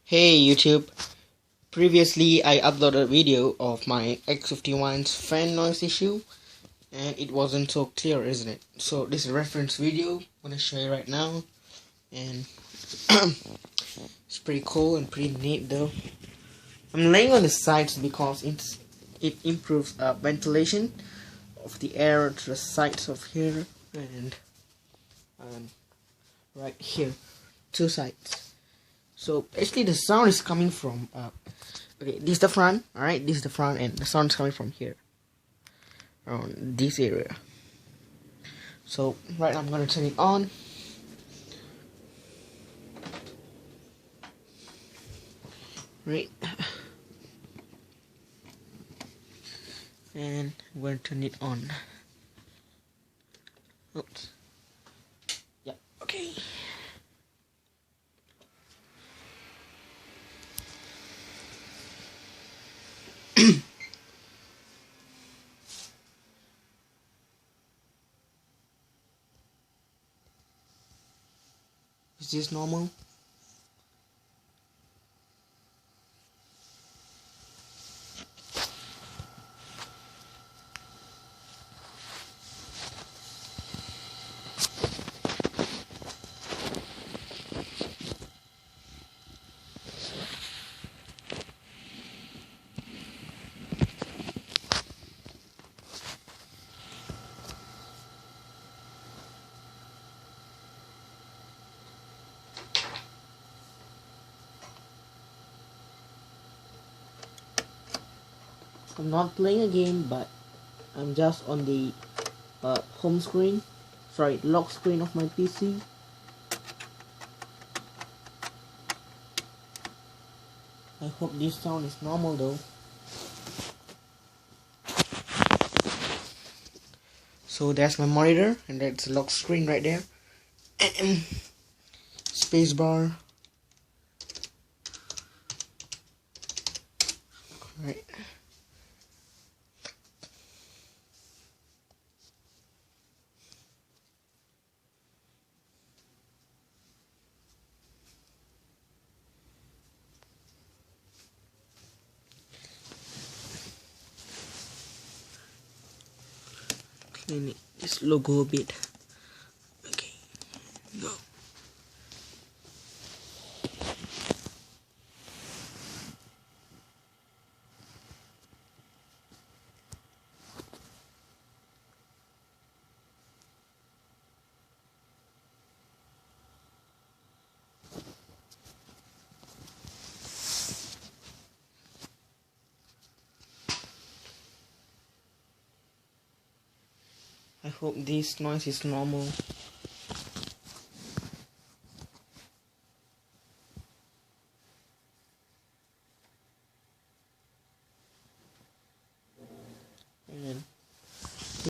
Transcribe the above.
Hey YouTube, previously I uploaded a video of my x51's fan noise issue and it wasn't so clear, isn't it? So this is a reference video I'm going to show you right now, and it's pretty cool and pretty neat though. I'm laying on the sides because it improves ventilation of the air to the sides of here and right here, two sides. So actually the sound is coming from okay, this is the front, alright, this is the front, and the sound is coming from here, around this area. So right now I'm gonna turn it on. Right. And I'm going to turn it on. Oops. Yeah, okay. Is this normal? I'm not playing a game, but I'm just on the home screen, sorry, lock screen of my PC. I hope this sound is normal though. So that's my monitor, and that's the lock screen right there. Spacebar. Right. Clean this logo a bit. Okay, go. I hope this noise is normal.